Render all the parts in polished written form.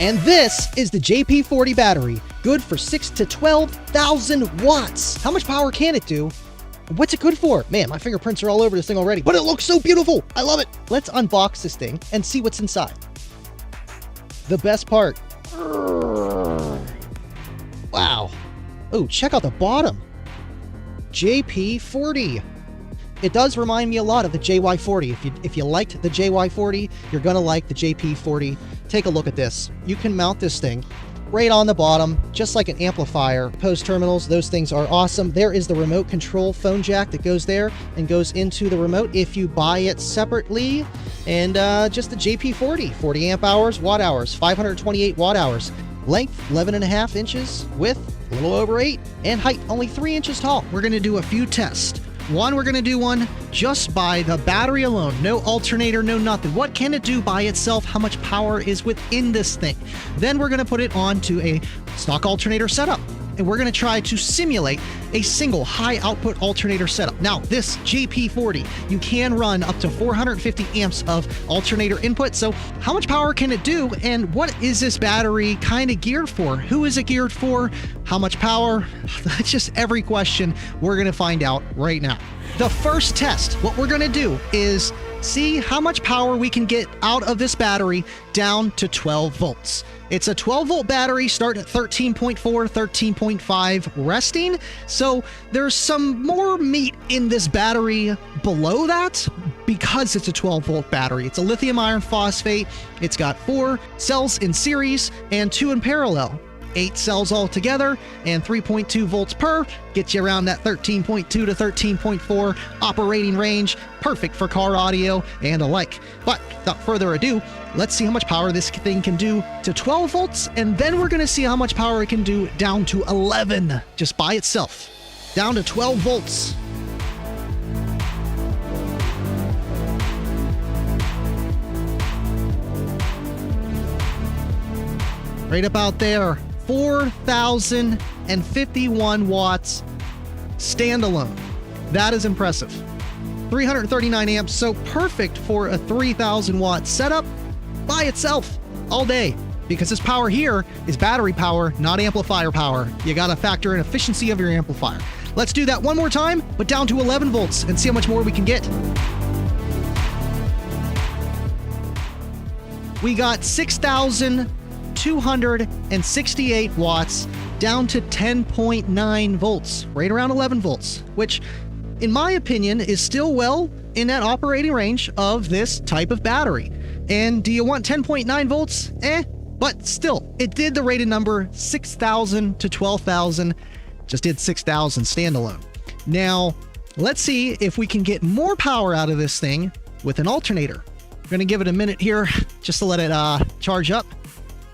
And this is the JP40 battery, good for 6 to 12,000 watts. How much power can it do? What's it good for? Man, my fingerprints are all over this thing already, but it looks so beautiful. I love it. Let's unbox this thing and see what's inside. The best part. Wow. Oh, check out the bottom. JP40. It does remind me a lot of the JY40. If you liked the JY40, you're gonna like the JP40. Take a look at this. You can mount this thing right on the bottom, just like an amplifier. Post terminals, those things are awesome. There is the remote control phone jack that goes there and goes into the remote if you buy it separately. And just the JP40, 40 amp hours, watt hours, 528 watt hours. Length, 11.5 inches. Width, a little over 8. And height, only 3 inches tall. We're gonna do a few tests. We're going to do one just by the battery alone. No alternator, no nothing. What can it do by itself? How much power is within this thing? Then we're going to put it onto a stock alternator setup. And we're going to try to simulate a single high output alternator setup. Now, this JP40, you can run up to 450 amps of alternator input. So how much power can it do? And what is this battery kind of geared for? Who is it geared for? How much power? That's just every question we're going to find out right now. The first test, what we're going to do is see how much power we can get out of this battery down to 12 volts. It's a 12-volt battery, starting at 13.4, 13.5 resting. So there's some more meat in this battery below that because it's a 12-volt battery. It's a lithium iron phosphate. It's got 4 cells in series and 2 in parallel. 8 cells all together and 3.2 volts per gets you around that 13.2 to 13.4 operating range, perfect for car audio and the like. But without further ado, let's see how much power this thing can do to 12 volts, and then we're going to see how much power it can do down to 11 just by itself. Down to 12 volts. Right about there. 4,051 watts standalone. That is impressive. 339 amps, so perfect for a 3,000 watt setup by itself all day, because this power here is battery power, not amplifier power. You gotta factor in efficiency of your amplifier. Let's do that one more time, but down to 11 volts and see how much more we can get. We got 6,268 watts down to 10.9 volts, right around 11 volts, which in my opinion is still well in that operating range of this type of battery. And do you want 10.9 volts? But still, it did the rated number 6,000 to 12,000, just did 6,000 standalone. Now, let's see if we can get more power out of this thing with an alternator. I'm gonna give it a minute here just to let it charge up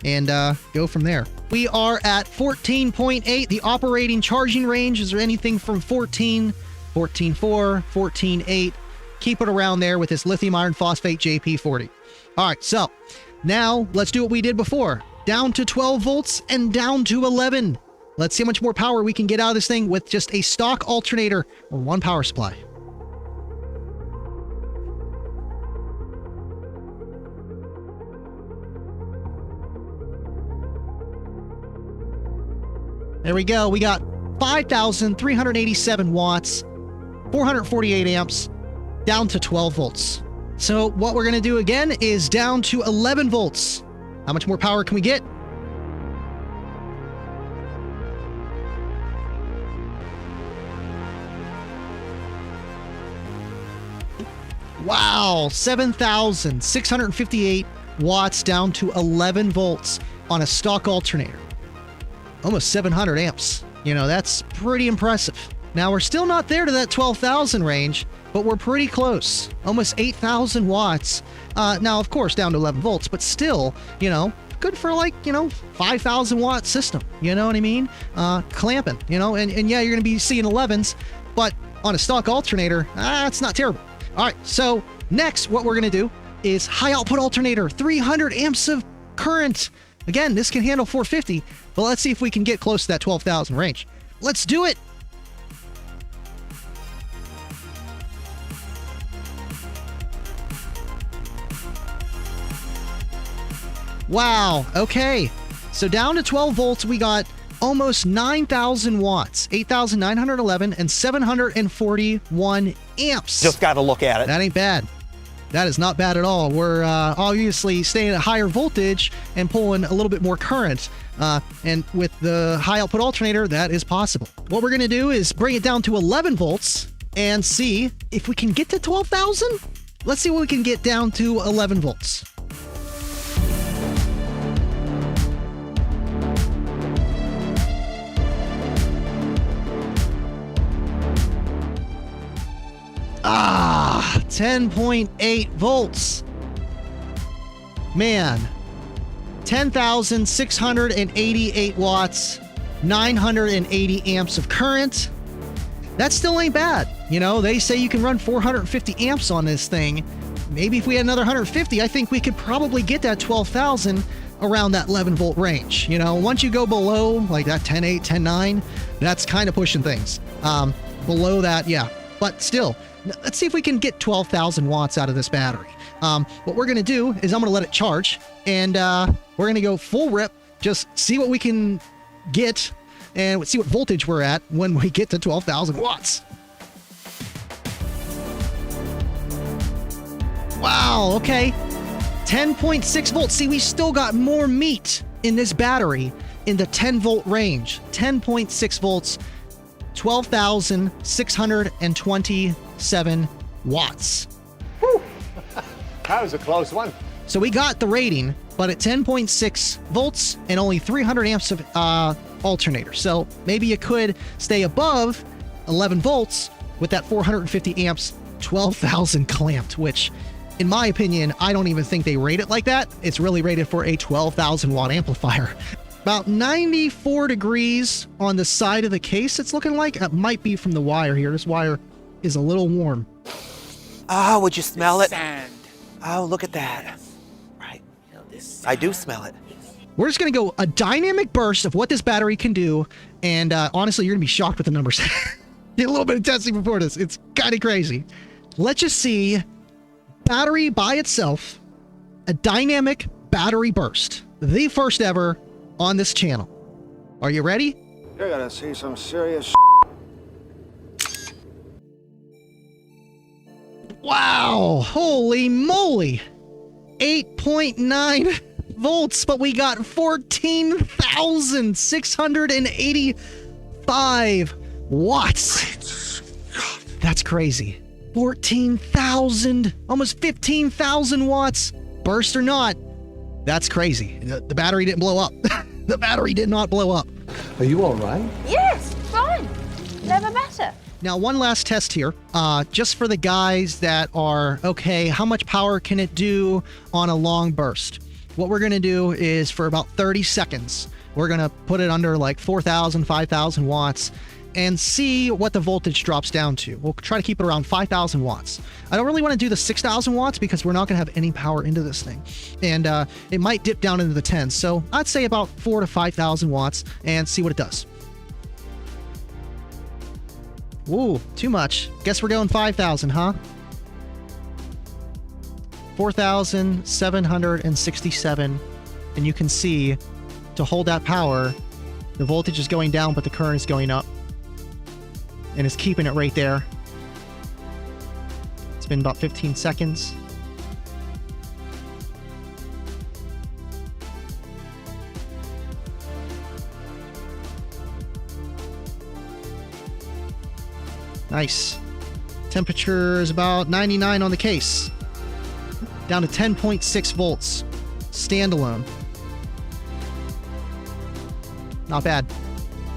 and go from there. We are at 14.8. The operating charging range is anything from 14, 14.4, 14.8. Keep it around there with this lithium iron phosphate JP40. All right, so now let's do what we did before. Down to 12 volts and down to 11. Let's see how much more power we can get out of this thing with just a stock alternator or one power supply. There we go. We got 5,387 watts, 448 amps, down to 12 volts. So what we're going to do again is down to 11 volts. How much more power can we get? Wow, 7,658 watts down to 11 volts on a stock alternator. Almost 700 amps. You know, that's pretty impressive. Now, we're still not there to that 12,000 range, but we're pretty close. Almost 8,000 watts. Now, of course, down to 11 volts, but still, you know, good for like, 5,000 watt system. You know what I mean? Clamping, and yeah, you're going to be seeing 11s, but on a stock alternator, it's not terrible. All right, so next, what we're going to do is high output alternator, 300 amps of current. Again, this can handle 450, but let's see if we can get close to that 12,000 range. Let's do it. Wow. Okay. So down to 12 volts, we got almost 9,000 watts, 8,911 and 741 amps. Just got to look at it. That ain't bad. That is not bad at all. We're obviously staying at higher voltage and pulling a little bit more current. And with the high output alternator, that is possible. What we're going to do is bring it down to 11 volts and see if we can get to 12,000. Let's see what we can get down to 11 volts. Ah, 10.8 volts. Man, 10,688 watts, 980 amps of current. That still ain't bad. You know, they say you can run 450 amps on this thing. Maybe if we had another 150, I think we could probably get that 12,000 around that 11 volt range. You know, once you go below like that 10.8, 10.9, that's kind of pushing things. Below that, yeah. But still, let's see if we can get 12,000 watts out of this battery. What we're going to do is I'm going to let it charge, and we're going to go full rip, just see what we can get, and see what voltage we're at when we get to 12,000 watts. Wow, okay. 10.6 volts. See, we still got more meat in this battery in the 10 volt range. 10.6 volts. 12,627 watts. Whew. That was a close one. So we got the rating, but at 10.6 volts and only 300 amps of alternator. So maybe you could stay above 11 volts with that 450 amps, 12,000 clamped, which in my opinion, I don't even think they rate it like that. It's really rated for a 12,000 watt amplifier. About 94 degrees on the side of the case, it's looking like. It might be from the wire here. This wire is a little warm. Oh, would you smell it? Sand. Oh, look at that. Right. I do smell it. We're just going to go a dynamic burst of what this battery can do. And honestly, you're going to be shocked with the numbers. Did a little bit of testing before this. It's kind of crazy. Let's just see battery by itself, a dynamic battery burst. The first ever on this channel. Are you ready? You're gonna see some serious Wow, holy moly. 8.9 volts, but we got 14,685 watts. That's crazy. 14,000, almost 15,000 watts. Burst or not, that's crazy. The battery didn't blow up. The battery did not blow up. Are you all right? Yes, fine. Never better. Now, one last test here, just for the guys that are, okay, how much power can it do on a long burst? What we're going to do is for about 30 seconds, we're going to put it under like 4,000, 5,000 watts and see what the voltage drops down to. We'll try to keep it around 5,000 watts. I don't really want to do the 6,000 watts because we're not going to have any power into this thing. And it might dip down into the 10s. So I'd say about 4,000 to 5,000 watts and see what it does. Ooh, too much. Guess we're going 5,000, huh? 4,767. And you can see, to hold that power, the voltage is going down, but the current is going up. And it's keeping it right there. It's been about 15 seconds. Nice. Temperature is about 99 on the case. Down to 10.6 volts. Standalone. Not bad.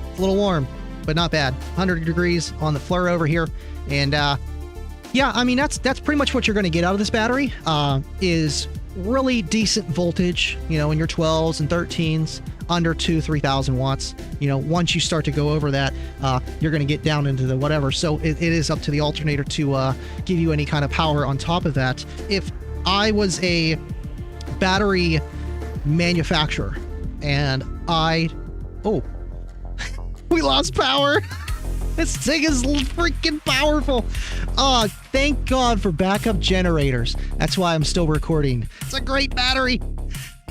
It's a little warm, but not bad. 100 degrees on the floor over here. And yeah, I mean, that's pretty much what you're going to get out of this battery. Is really decent voltage, you know, in your 12s and 13s, under 3,000 watts. You know, once you start to go over that, you're going to get down into the whatever. So it is up to the alternator to give you any kind of power on top of that. If I was a battery manufacturer and oh, we lost power. This thing is freaking powerful. Oh, thank God for backup generators. That's why I'm still recording. It's a great battery.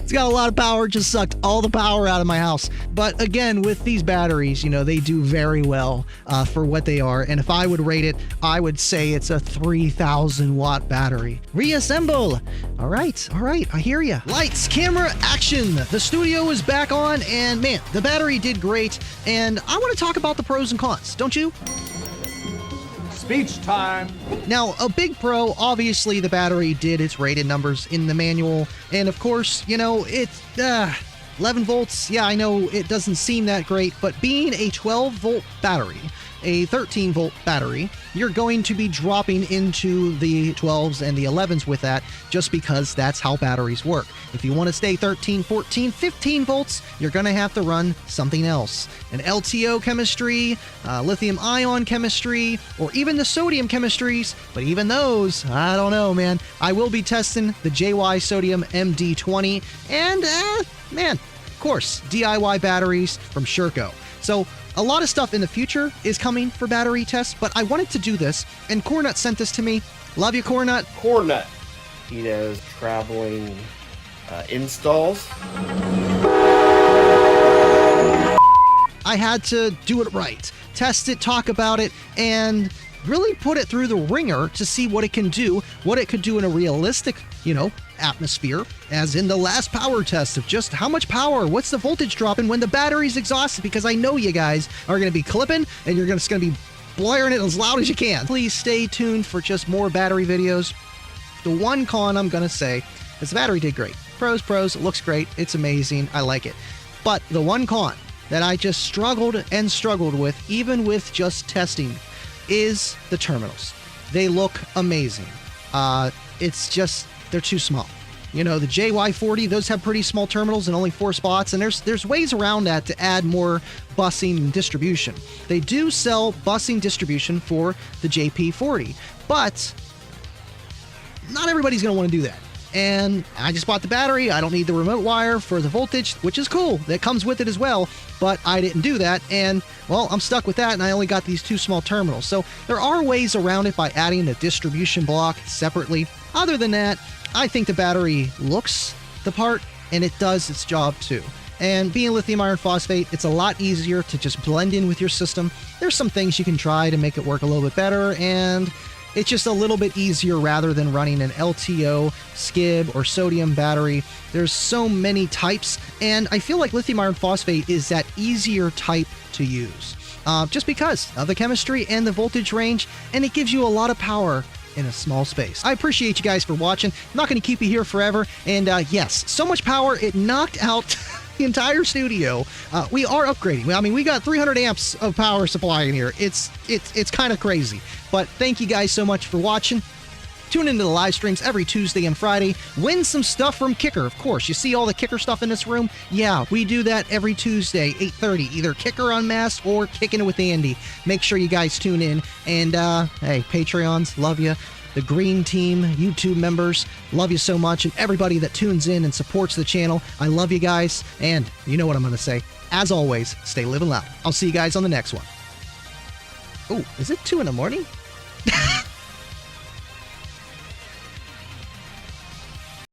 It's got a lot of power, just sucked all the power out of my house. But again, with these batteries, you know, they do very well for what they are. And if I would rate it, I would say it's a 3,000 watt battery. Reassemble. All right, I hear ya. Lights, camera, action. The studio is back on, and man, the battery did great. And I want to talk about the pros and cons, don't you? Speech time. Now, a big pro, obviously the battery did its rated numbers in the manual, and of course, you know, it's 11 volts. Yeah, I know it doesn't seem that great, but being a 12 volt battery, a 13 volt battery, you're going to be dropping into the 12s and the 11s with that, just because that's how batteries work. If you want to stay 13, 14, 15 volts, you're going to have to run something else. An LTO chemistry, lithium ion chemistry, or even the sodium chemistries. But even those, I don't know, man. I will be testing the JY Sodium MD20 and, man, of course, DIY batteries from Sherco. So a lot of stuff in the future is coming for battery tests, but I wanted to do this, and Cornut sent this to me. Love you, Cornut. Cornut. He does traveling installs. I had to do it right, test it, talk about it, and really put it through the ringer to see what it can do, what it could do in a realistic, you know, atmosphere, as in the last power test of just how much power, what's the voltage dropping when the battery's exhausted, because I know you guys are going to be clipping and you're just going to be blaring it as loud as you can. Please stay tuned for just more battery videos. The one con I'm going to say is the battery did great. Pros, it looks great, it's amazing, I like it. But the one con that I just struggled with, even with just testing, is the terminals. They look amazing. It's just, they're too small. You know, the JY40, those have pretty small terminals and only 4 spots, and there's ways around that to add more busing and distribution. They do sell busing distribution for the JP40, but not everybody's going to want to do that. And I just bought the battery. I don't need the remote wire for the voltage, which is cool. That comes with it as well, but I didn't do that. And, well, I'm stuck with that, and I only got these 2 small terminals. So there are ways around it by adding a distribution block separately. Other than that, I think the battery looks the part, and it does its job too. And being lithium iron phosphate, it's a lot easier to just blend in with your system. There's some things you can try to make it work a little bit better, and it's just a little bit easier rather than running an LTO, SCIB, or sodium battery. There's so many types, and I feel like lithium iron phosphate is that easier type to use. Just because of the chemistry and the voltage range, and it gives you a lot of power in a small space. I appreciate you guys for watching. I'm not going to keep you here forever, and yes, so much power, it knocked out the entire studio. We are upgrading. I mean, we got 300 amps of power supply in here. It's kind of crazy. But thank you guys so much for watching. Tune into the live streams every Tuesday and Friday. Win some stuff from Kicker, of course. You see all the Kicker stuff in this room? Yeah, we do that every Tuesday, 8:30. Either Kicker Unmasked or Kicking It with Andy. Make sure you guys tune in. And, hey, Patreons, love you. The Green Team, YouTube members, love you so much. And everybody that tunes in and supports the channel, I love you guys. And you know what I'm going to say. As always, stay living loud. I'll see you guys on the next one. Oh, is it 2 in the morning?